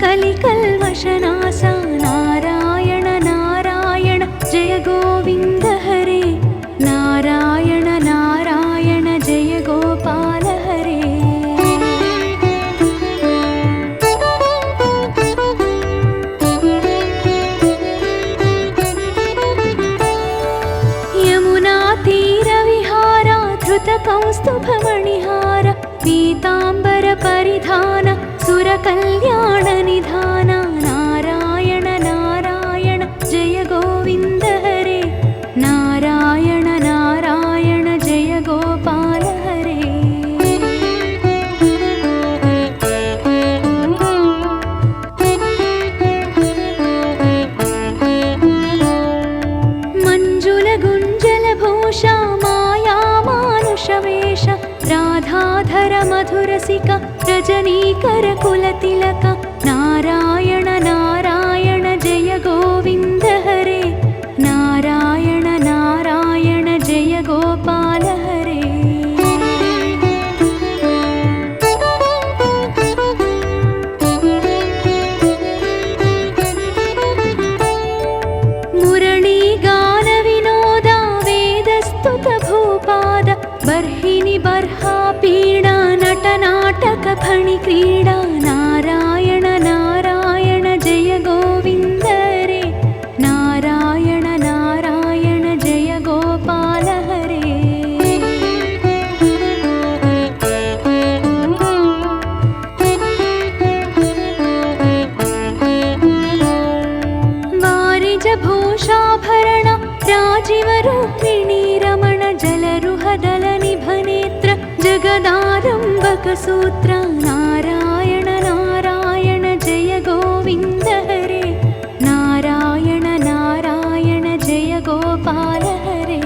कलिकल्वशनाश नारायण नारायण जय गोविन्द हरे नारायण नारायण जय गोपाल हरे यमुना तीरविहार धृतकौस्तुभमणिहार पीताम्बर परिधान सुरकल्याण निधान नारायण नारायण जय गोविन्द हरे नारायण नारायण जय गोपाल हरे मंजुल गुंजल भूषा माया मानुषवेश राधाधर मधुरसिका रजनीकर कुलतिलक नारायण नारायण जय गोविन्द हरे नारायण नारायण जय गोपाल हरे मुरली गान विनोद वेदस्तुत भूपाद बर्हिनि बर्हा पीडा नटनाटक फणि क्रीडा नारायण नारायण जय गोविन्द हरे नारायण नारायण जय गोपाल हरे वारिज भूषाभरण राजीव रूपिणी रमण जलरुहदल निभनेत्र जगदारम्भक सूत्र नारायण नारायण जय गोविन्द हरे नारायण नारायण जय गोपाल हरे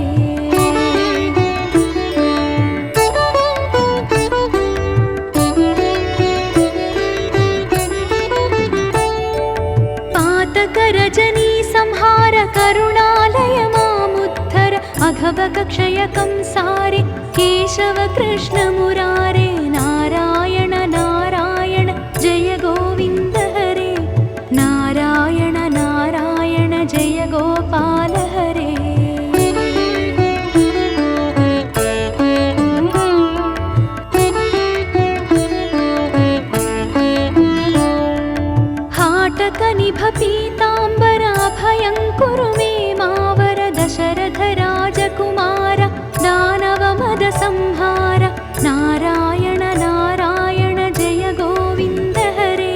पातक रजनी संहार करुणालय मामुद्धर अघबक क्षयकं सारे केशव कृष्ण मुरारे नारायण नारायण जय गोविन्द हरे नारायण नारायण जय गोपाल हरे हाटक निभ पीताम्बराभयं कुरु मे मावर दशरथ राजकुमार दानव मद संहार नारायण नारायण जय गोविन्द हरे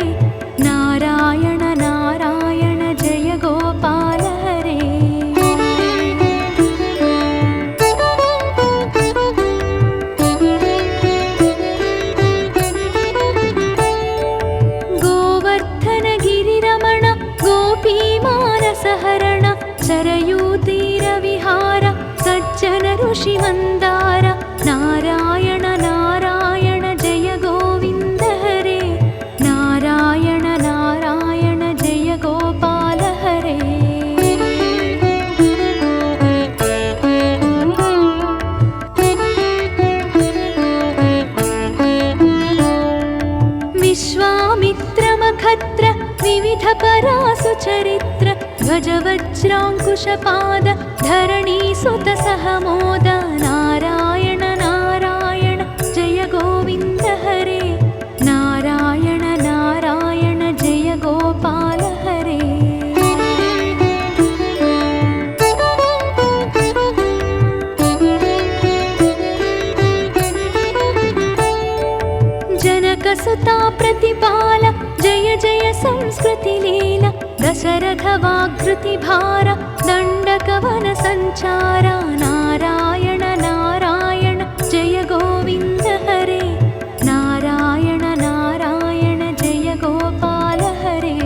नारायण नारायण जय गोपाल हरे गोवर्धन गिरिरमण गोपी मानसहरण सरयूतीरविहार सज्जन ऋषि मंदार नारायण नारायण जय गोविन्द हरे नारायण नारायण जय गोपाल हरे विश्वामित्रमखत्र विविध परासु चरित्र ध्वज वज्रांकुशपाद धरणी सुत सहमोद नारायण नारायण जय गोविन्द हरे नारायण नारायण जय गोपाल हरे जनकसुता प्रतिपाल जय जय संस्कृति लीला दशरथ वाग्कृति भार दण्डकवन संचार नारायण नारायण जय गोविन्द हरे नारायण नारायण जय गोपाल हरे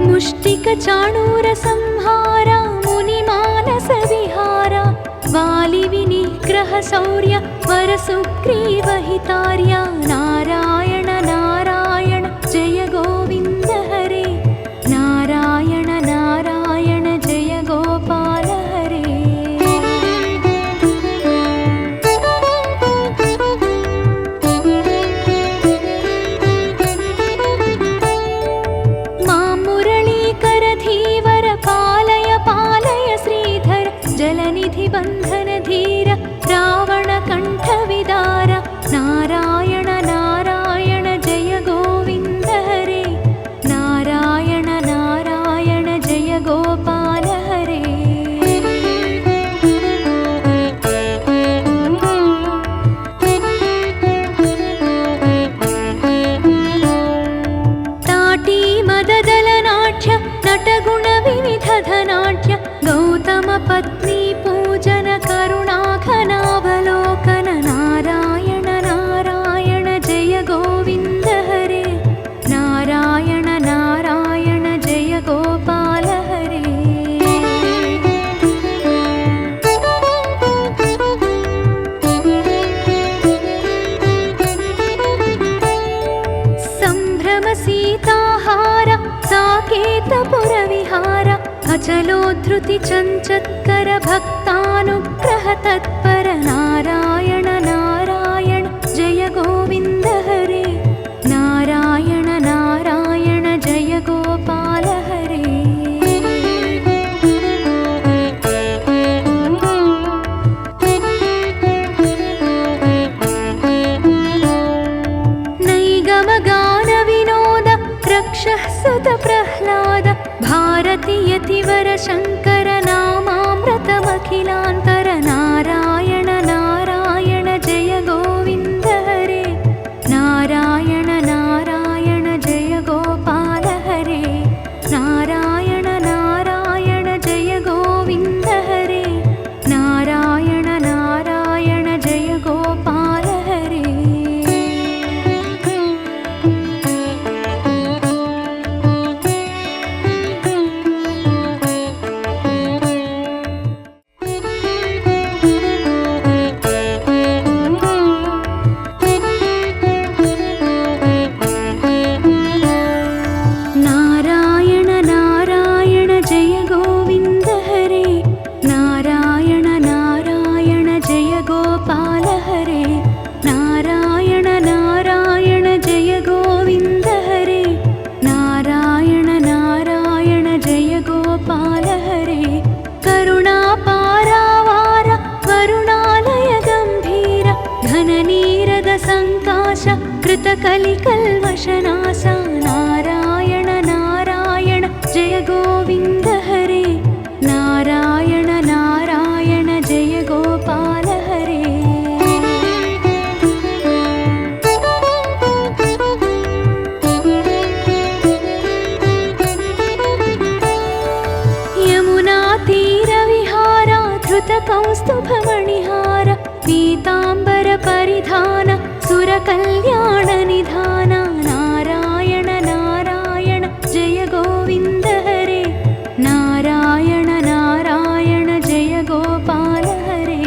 मुष्टिक चाणूर संहार मुनिमानस विहार वालि विनिग्रह शौर्य वर सुग्रीव हितार्य नारायण नारायण जय गोविन्द हरे नारायण नारायण जय गोपाल हरे निषिद्धधनाढ्य गौतमपत्नी पूजन करुणाघनावलोकन नारायण नारायण जय गोविन्द हरे नारायण नारायण जय गोपाल हरे सम्भ्रम सीताहार साकेतपुरविहार अचलोद्धृति चञ्चत्कर भक्तानुग्रह तत्पर नारायण नारायण जय गोविन्द हरे नारायण नारायण जय गोपाल हरे नैगमगान विनोद रक्षः सुत प्रह्लाद भारती यतिवर शङ्कर नामामृतमखिलान्तर नारायण नारायण जय गोविन्द हरे नारायण नारायण जय गोपाल हरे नारायण नारायण जय गोविन्द हरे नारायण नारायण जय गोपाल हरे नारायण नारायण जय गोविन्द हरे नारायण नारायण जय गोपाल हरे नारायण नारायण जय गोविन्द हरे नारायण नारायण जय गोपाल हरे करुणापारावार वरुणालय गम्भीर घननीरद सङ्काश कृतकलिकल्मषनाश नारायण नारायण जय गोविन्द हरे नारायण नारायण जय गोपाल हरे यमुना तीरविहार धृतकौस्तुभमणिहार पीताम्बर परिधान सुरकल्याण निधान नारायण नारायण जय गोविन्द हरे नारायण नारायण जय गोपाल हरे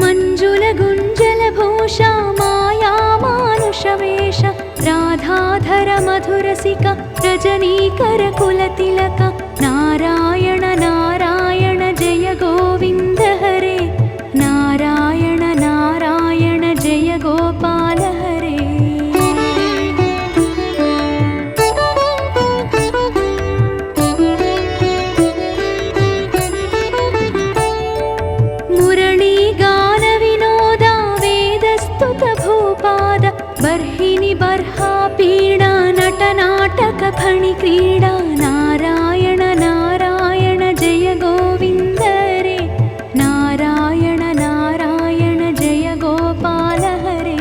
मञ्जुल गुञ्जल भूषा माया मानुषवेश राधाधर मधुरसिक रजनीकर कुलतिलक नारायण नारायण जय गोविन्द हरे नारायण नारायण जय गोपाल हरे मुरली गान विनोदा वेदस्तुत भूपाद बर्हिनि बर्हा पीडा नटनाटक फणि क्रीडा नारायण नारायण जय गोविन्द हरे नारायण नारायण जय गोपाल हरे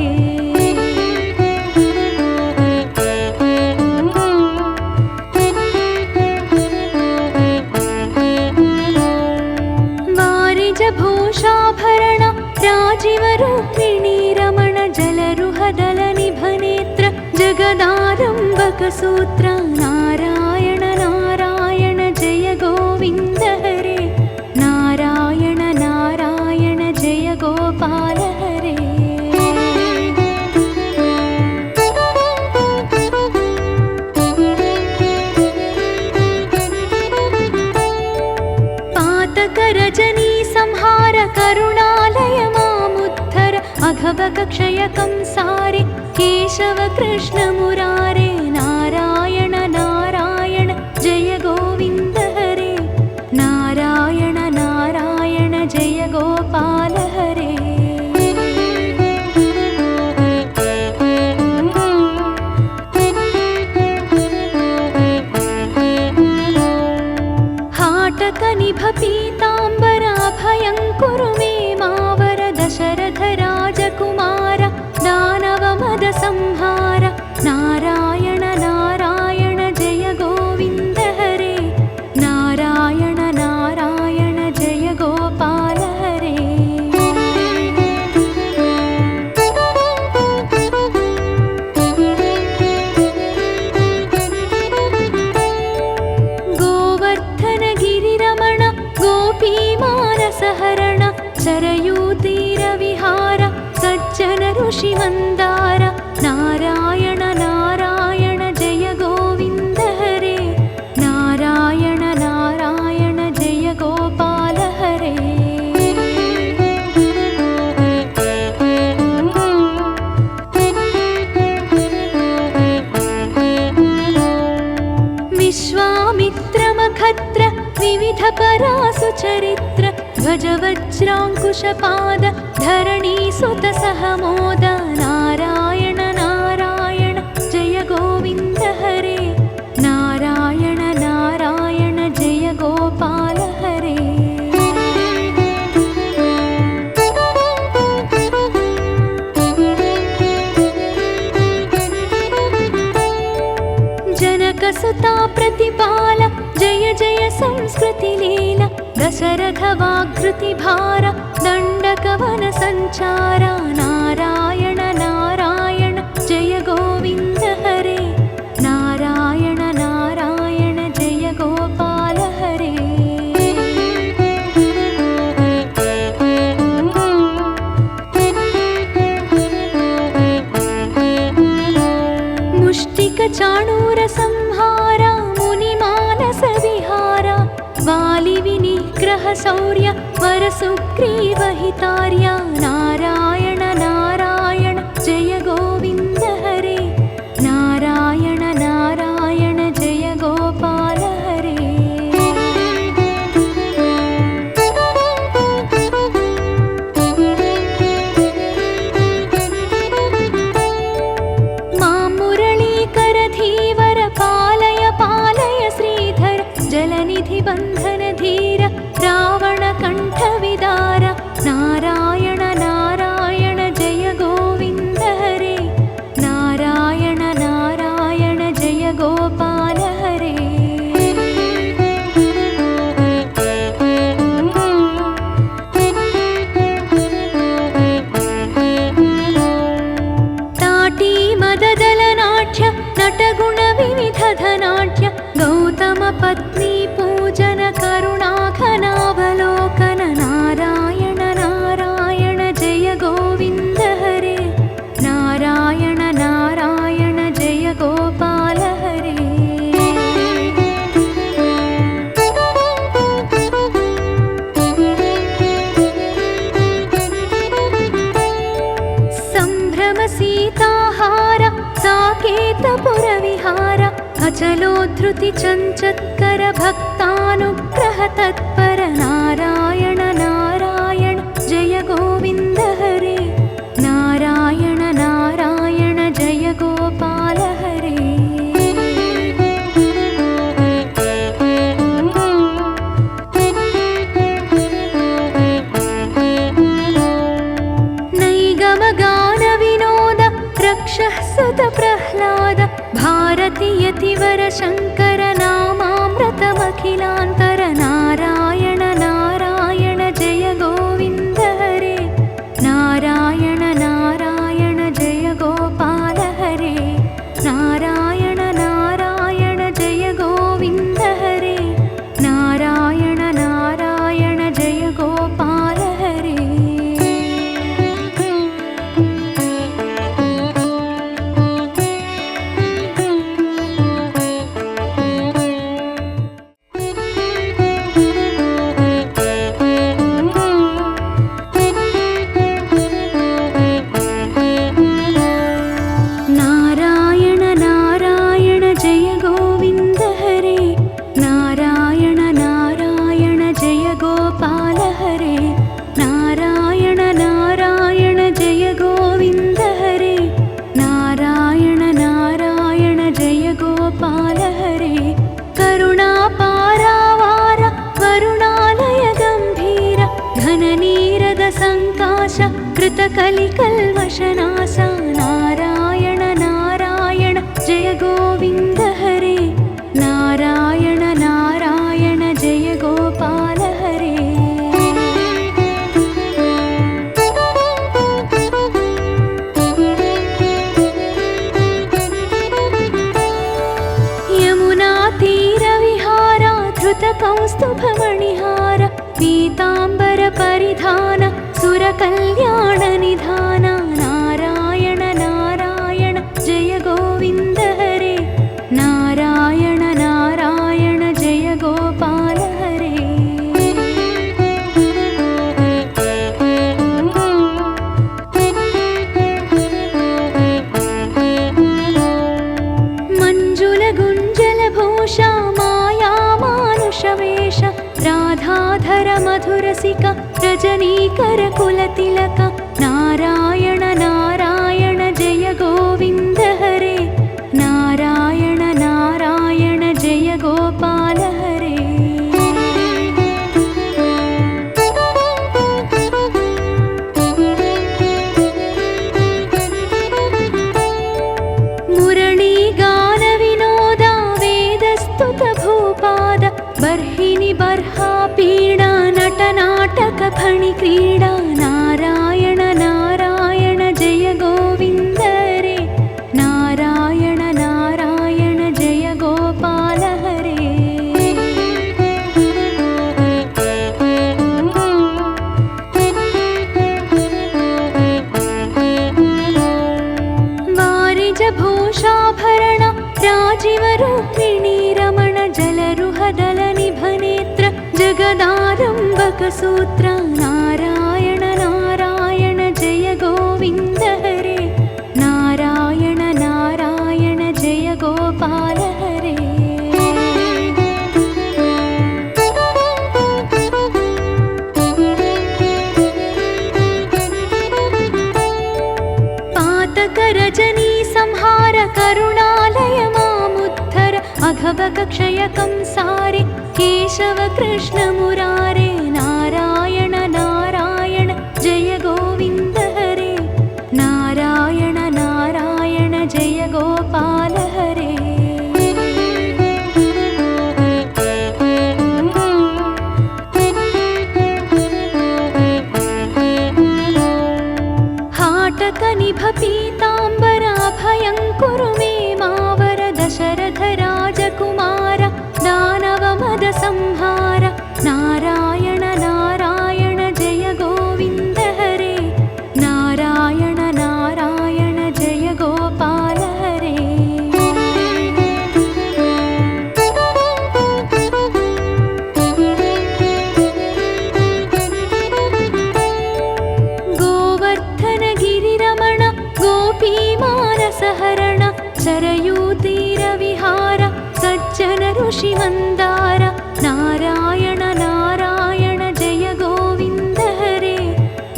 वारिज भूषाभरण राजीव रूपिणी रमण जलरुहदल निभनेत्र जगदारम्भक सूत्र नारायण नारायण जय गोविन्द हरे नारायण नारायण जय गोपाल हरे पातक रजनी संहार करुणालय मामुद्धर अघभग क्षयकं सारे केशव कृष्ण मुरारे नारायण नारायण जय गोविन्द हरे नारायण नारायण जय गोपाल हरे हाटक निभ पीताम्बराभयं कुरु मे मावर दशरथ रसहरण सरयूतीरविहार सज्जन ऋषिमन्दार नारायण नारायण जय गोविन्द हरे नारायण नारायण जय गोपाल हरे विश्वामित्रमखत्र विविध परासुचरित्र ध्वज वज्राङ्कुशपाद धरणीसुत सहमोद नारायण नारायण जय गोविन्द हरे नारायण नारायण जय गोपाल हरे जनकसुता प्रतिपाल जय जय संस्कृति लीला दशरथ वाग्कृति भार दण्डकवन संचार नारायण नारायण जय गोविन्द हरे नारायण नारायण जय गोपाल हरे मुष्टिक चाणूर संहार मुनिमानस विहार वालि विनिग्रह शौर्य वरसुग्रीव हितार्य नारायण नारायण जय गोविन्द हरे नारायण नारायण जय गोपाल हरे मां मुरलीकर धीवर पालय पालय श्रीधर जलनिधि बन्धन धीर रावण कंठ विदार नारायण नारायण जय गोविन्द हरे नारायण नारायण जय गोपाल हरे ताटी मददलनाट्य नटगुण विविध धनाट्य गौतम पत्नी पूजन करुणाघनावलोकन नारायण नारायण जय गोविन्द हरे नारायण नारायण जय गोपाल हरे सम्भ्रम सीताहार साकेतपुर विहार अचलोद्धृति चञ्चत्कर भक्तानुग्रह तत्पर नारायण नारायण जय गोविन्द हरे नारायण नारायण जय गोपाल हरे नैगम गान विनोद रक्षः सुत प्रह्लाद भारती यतिवर शङ्कर नामामृतमखिलान्तर नारायण नारायण जय गोविन्द हरे नारायण नारायण जय गोपाल हरे नारायण नारायण जय गोविन्द हरे नारायण नारायण जय गोपाल हरे कृतकलिकल्वशनाश नारायण नारायण जय गोविन्द हरे नारायण नारायण जय गोपाल हरे यमुनातीरविहार धृतकौस्तुभमणिहार पीताम्बर परिधान सुरकल्याण निधान नारायण नारायण जय गोविन्द हरे नारायण नारायण जय गोपाल हरे मंजुल गुंजल भूषा माया मानुषवेश राधाधर मधुरसिका रजनीकर कुलतिलक नारायण नारायण जय गोविन्द हरे नारायण नारायण जय गोपाल हरे मुरली गान विनोदा वेदस्तुत भूपाद बर्हिनि बर्हा पीडा नटनाटक फणि क्रीडा नारायण नारायण जय गोविन्द हरे नारायण नारायण जय गोपाल हरे वारिज भूषाभरण राजीव रूपिणी रमण जलरुहदल निभनेत्र जगदारम्भक सूत्र नारायण नारायण जय गोविन्द हरे नारायण नारायण जय गोपाल हरे पातक रजनी संहार करुणालय मामुद्धर अघवक क्षयकं सारे केशव कृष्ण मुरारे नारायण नारायण जय गोविन्द हरे नारायण नारायण जय गोपाल हरे हाटक निभ पीताम्बराभयं कुरु मे मावर दशरथ राजकुमार दानव मद संहार नारायण नारायण जय गोविन्द हरे नारायण नारायण जय गोपाल हरे गोवर्धन गिरिरमण गोपी मानस हरण सरयूतीर विहार सज्जन ऋषि मंदार नारायण नारायण जय गोविन्द हरे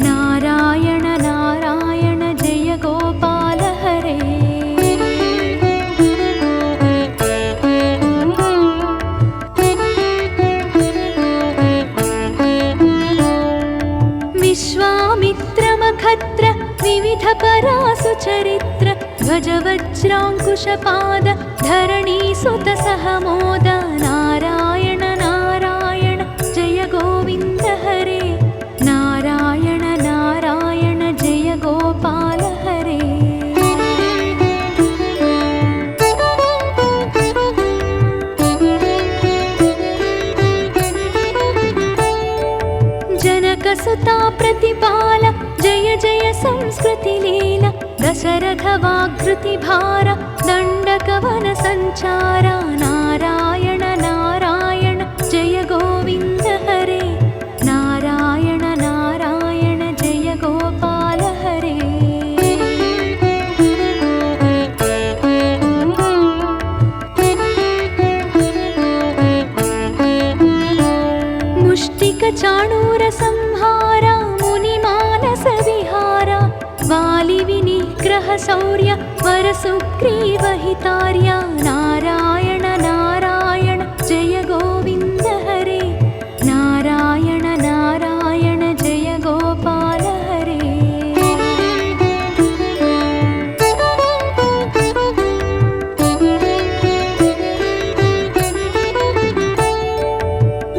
नारायण नारायण जय गोपाल हरे विश्वामित्र मखत्र विविध परासु चरित्र ध्वज वज्रांकुशपाद धरणी सुत सहमोद नारायण नारायण जय गोविन्द हरे नारायण नारायण जय गोपाल हरे जनकसुता प्रतिपाल जय जय संस्कृति लीला दशरथ वाग्कृति भार दण्डकवन संचार नारायण नारायण जय गोविन्द हरे नारायण नारायण जय गोपाल हरे मुष्टिक चाणूर संहार मुनिमानस विहार वालि विनिग्रह शौर्य वर सुग्रीव हितार्य नारायण नारायण जय गोविन्द हरे नारायण नारायण जय गोपाल हरे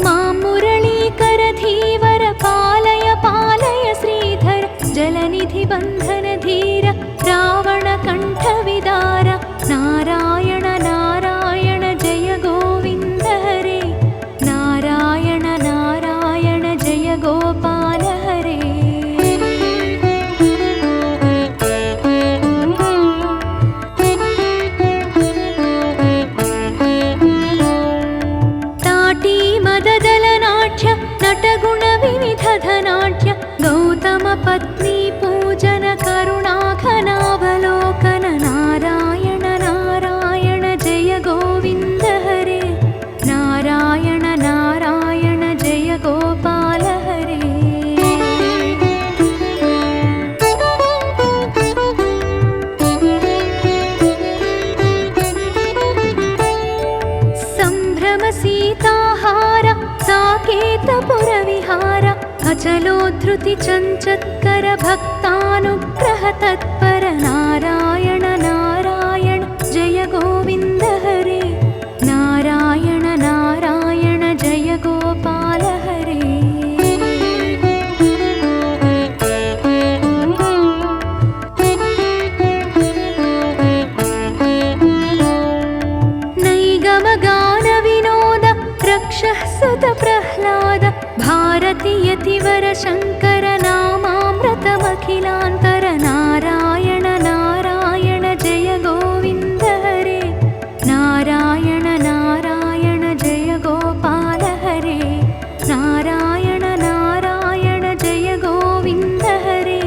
मां मुरलीकर धीवर पालय पालय श्रीधर जलनिधि बन्धन धीर रावण कंठ विदार नारायण नारायण अचलोद्धृति चञ्चत्कर भक्तानुग्रह तत्पर नारायण नारायण जय गोविन्द हरे नारायण नारायण जय गोपाल हरे रक्षः सुत प्रह्लाद भारती यतिवर शङ्कर नामामृतमखिलान्तर नारायण नारायण जय गोविन्द हरे नारायण नारायण जय गोपाल हरे नारायण नारायण जय गोविन्द हरे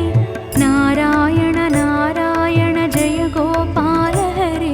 नारायण नारायण जय गोपाल हरे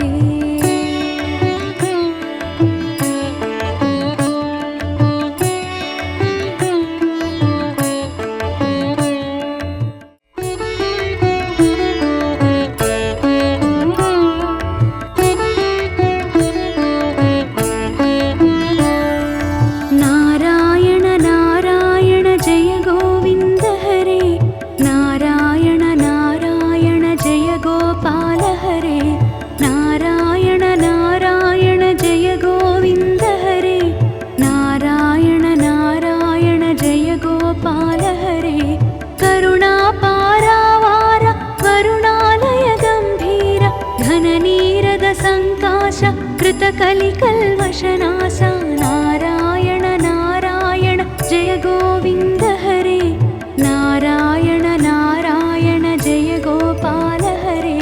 कृतकलिकल्मषनाश नारायण नारायण जय गोविन्द हरे नारायण नारायण जय गोपाल हरे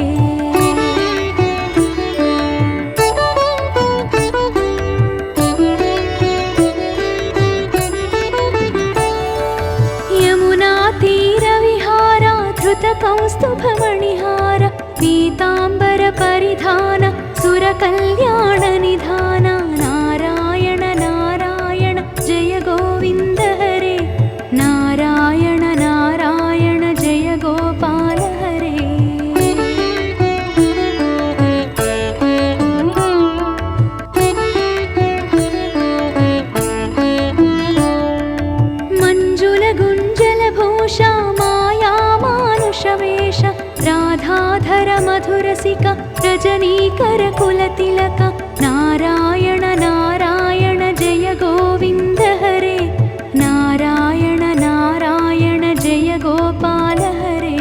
यमुना तीरविहार धृतकौस्तुभमणिहार पीताम्बर परिधान सुरकल्याण निधान नारायण नारायण जय गोविन्द हरे नारायण नारायण जय गोपाल हरे मंजुल गुञ्जल भूषा माया मानुषवेश राधाधर मधुरसिका रजनीकर कुलतिलक नारायण नारायण जय गोविन्द हरे नारायण नारायण जय गोपाल हरे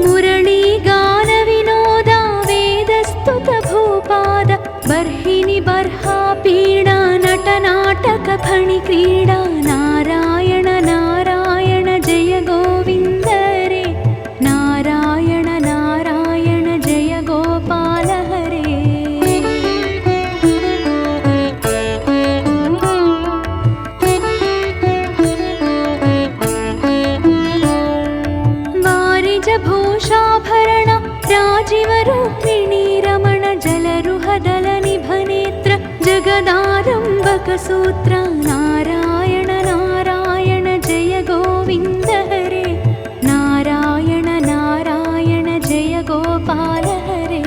मुरली गान विनोदा वेदस्तुत भूपाद बर्हिनि बर्हा पीडा नटनाटक फणि क्रीडा नारायण नारायण जय गोविन्द हरे नारायण नारायण जय गोपाल हरे वारिज भूषाभरण राजीव रूपिणी रमण जलरुहदल निभनेत्र जगदारम्भक सूत्र नारायण नारायण जय गोविन्द हरे नारायण नारायण जय गोपाल हरे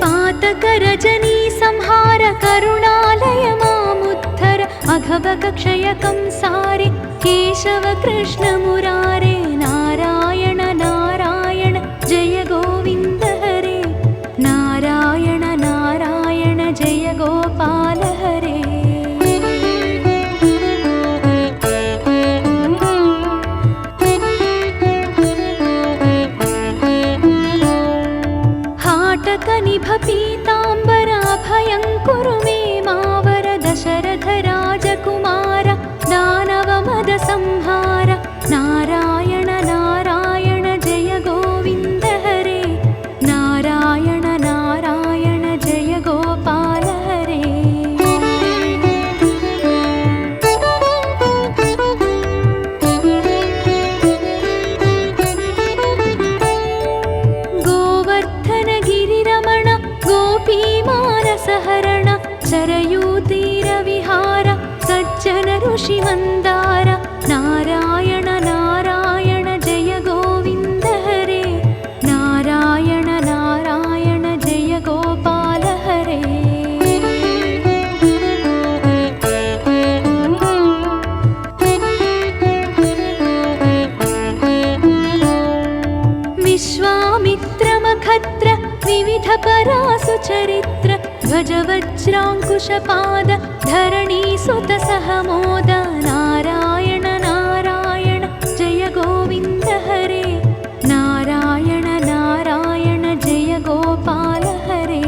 पातक रजनी संहार करुणालय मामुद्धर अघभग क्षयकं सारे केशव कृष्ण मुरारे नारायण नारायण जय गोविन्द हरे नारायण नारायण जय गोपाल हरे हाटक निभ पीताम्बर अभयं कुरु मे मावर दशरथ राजकुमार दानव मद संहार नारायण विविध परासु चरित्र ध्वज वज्राङ्कुशपाद धरणी सुत सहमोद नारायण नारायण जय गोविन्द हरे नारायण नारायण जय गोपाल हरे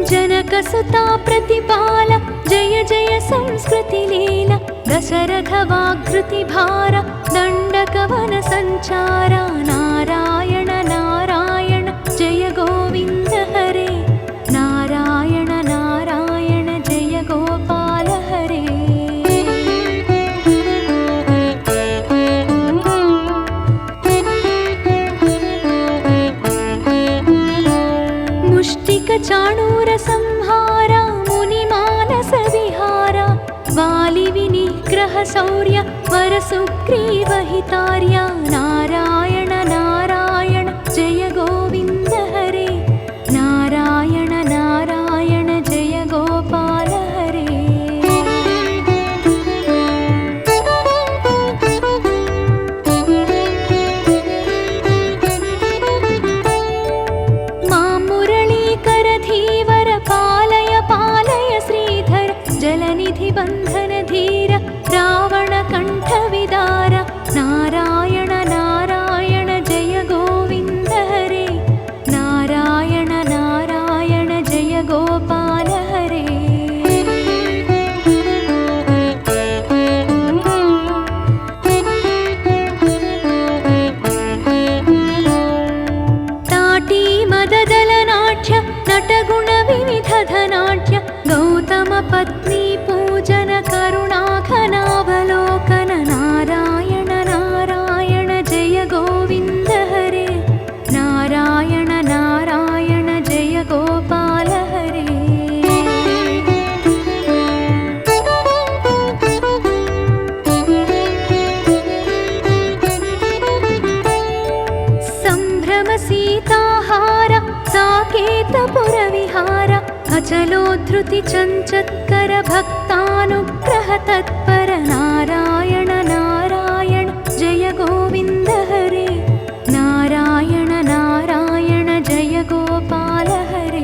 जनकसुता प्रतिपाल जय जय संस्कृति लीला दशरथ वाग्कृति भार दण्डकवन संचार नारायण नारायण जय गोविन्द हरे नारायण नारायण जय गोपाल हरे मुष्टिक चाणूर संहार मुनिमानस विहार वालि विनिग्रह शौर्य वर सुग्रीव हितार्य नारायण नारायण जय गोविन्द हरे नारायण नारायण जय गोपाल हरे मां मुरलीकर धीवर पालय पालय श्रीधर जलनिधि बन्धन धीर रावण कंठ विदार नारायण नारायण जय गोविन्द हरे नारायण नारायण जय गोपाल हरे ताटी मददल नाट्य नटगुण विविध धनाट्य गौतम पत्नी पूजन करुणाघनावलोकन नारायण नारायण जय गोविन्द हरे नारायण नारायण जय गोपाल हरे सम्भ्रम सीताहार साकेतपुर विहार अचलोद्धृति चञ्चत्कर भक्तानुग्रह तत्पर नारायण नारायण जय गोविन्द हरे नारायण नारायण जय गोपाल हरे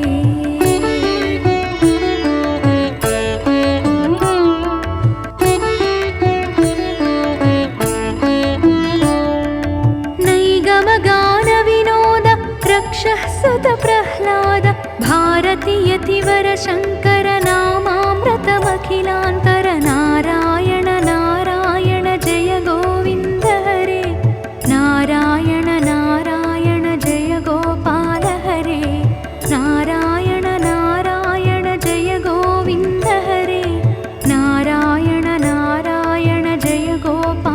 नैगम गान विनोद रक्षः सुत प्रह्लाद भारती यतिवर शङ्कर नामामृतमखिलान्तर नारायण नारायण जय गोविन्द हरे नारायण नारायण जय गोपाल हरे नारायण नारायण जय गोविन्द हरे नारायण नारायण जय गोपाल